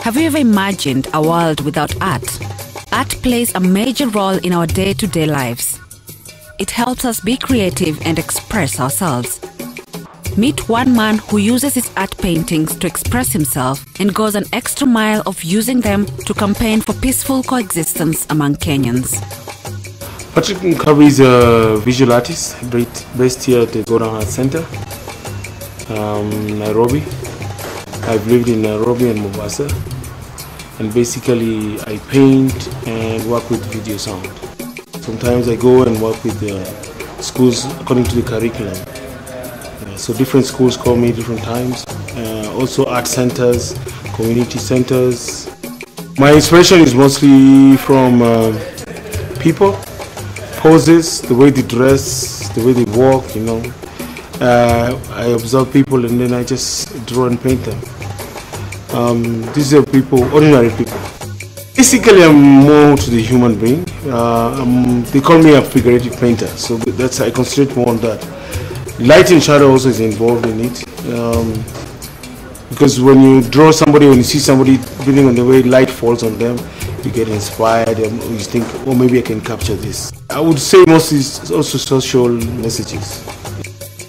Have you ever imagined a world without art? Art plays a major role in our day-to-day lives. It helps us be creative and express ourselves. Meet one man who uses his art paintings to express himself and goes an extra mile of using them to campaign for peaceful coexistence among Kenyans. Patrick Mukabi is a visual artist based here at the Goran Art Center, Nairobi. I've lived in Nairobi and Mombasa, and basically I paint and work with video sound. Sometimes I go and work with the schools according to the curriculum. So different schools call me different times. Also art centers, community centers. My inspiration is mostly from people, poses, the way they dress, the way they walk, you know. I observe people and then I just draw and paint them. These are people, ordinary people. Basically, I'm more to the human being. They call me a figurative painter, so that's I concentrate more on that. Light and shadow also is involved in it, because when you draw somebody, when you see somebody, depending on the way light falls on them, you get inspired and you think, oh, maybe I can capture this. I would say mostly it's also social messages.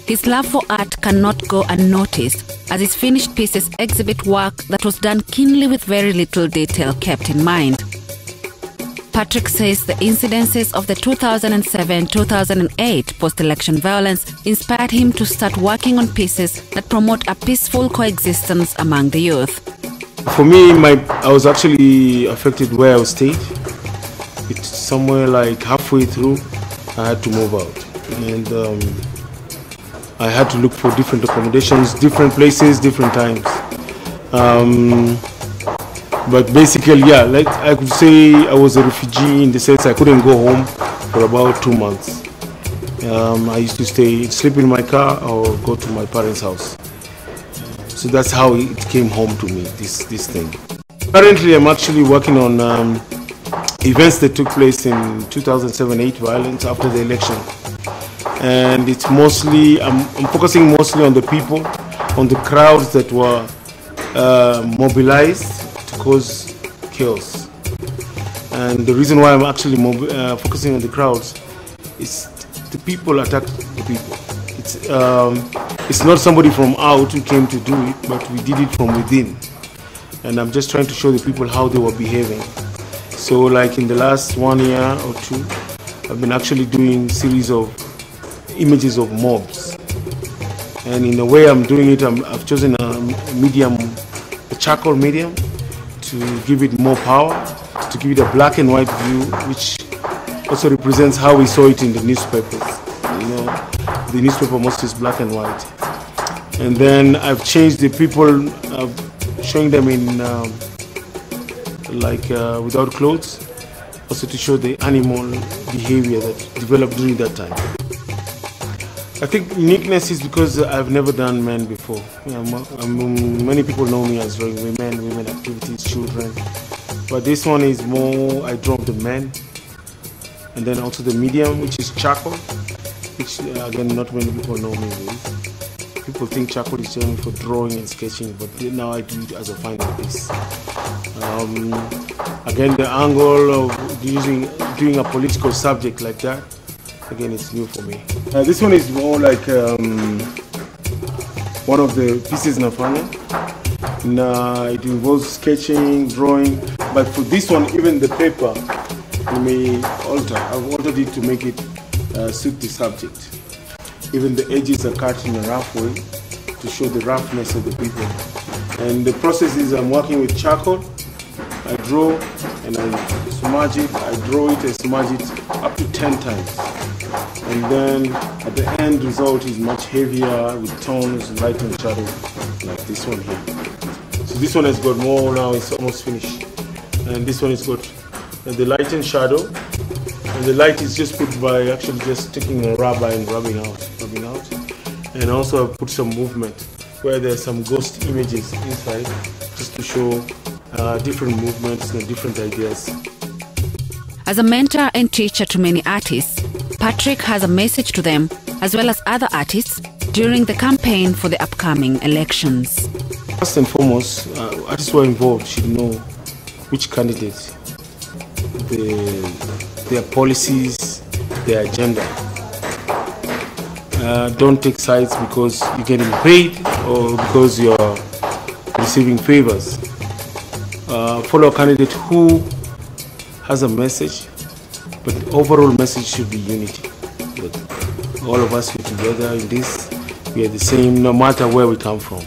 His love for art cannot go unnoticed, as his finished pieces exhibit work that was done keenly with very little detail kept in mind. Patrick says the incidences of the 2007-2008 post-election violence inspired him to start working on pieces that promote a peaceful coexistence among the youth. For me, I was actually affected where I stayed. It's somewhere like halfway through, I had to move out. And I had to look for different accommodations, different places, different times. But basically, yeah, like I could say I was a refugee in the sense I couldn't go home for about 2 months. I used to sleep in my car or go to my parents' house. So that's how it came home to me, this thing. Currently, I'm actually working on events that took place in 2007-8 violence after the election. And it's mostly, I'm focusing mostly on the people, on the crowds that were mobilized to cause chaos. And the reason why I'm actually focusing on the crowds is the people attack the people. It's not somebody from out who came to do it, but we did it from within. And I'm just trying to show the people how they were behaving. So like in the last 1 year or two, I've been actually doing series of images of mobs. And in the way I'm doing it, I've chosen a charcoal medium, to give it more power, to give it a black and white view, which also represents how we saw it in the newspapers. You know, the newspaper mostly is black and white. And then I've changed the people, showing them in without clothes, also to show the animal behavior that developed during that time. I think uniqueness is because I've never done men before. Many people know me as drawing women activities, children. But this one is more, I draw the men. And then also the medium, which is charcoal, which again, not many people know me with. People think charcoal is only for drawing and sketching, but now I do it as a fine piece. Again, the angle of doing a political subject like that, again, it's new for me. This one is more like one of the pieces in Nafanya. It involves sketching, drawing, but for this one, even the paper, you may alter. I've altered it to make it suit the subject. Even the edges are cut in a rough way to show the roughness of the people. And the process is I'm working with charcoal. I draw and I smudge it. I draw it and smudge it up to 10 times. And then at the end result is much heavier with tones, light and shadow, like this one here. So this one has got more now, it's almost finished. And this one has got the light and shadow. And the light is just put by actually just taking a rubber and rubbing out. And also I put some movement where there's some ghost images inside, just to show different movements and different ideas. As a mentor and teacher to many artists, Patrick has a message to them, as well as other artists, during the campaign for the upcoming elections. First and foremost, artists who are involved should know which candidate, their policies, their agenda. Don't take sides because you're getting paid or because you're receiving favors. Follow a candidate who has a message, but the overall message should be unity. But all of us are together in this. We are the same no matter where we come from.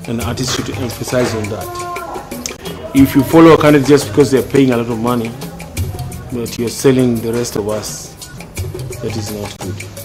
And artists should emphasize on that. If you follow a candidate just because they're paying a lot of money, but you're selling the rest of us, that is not good.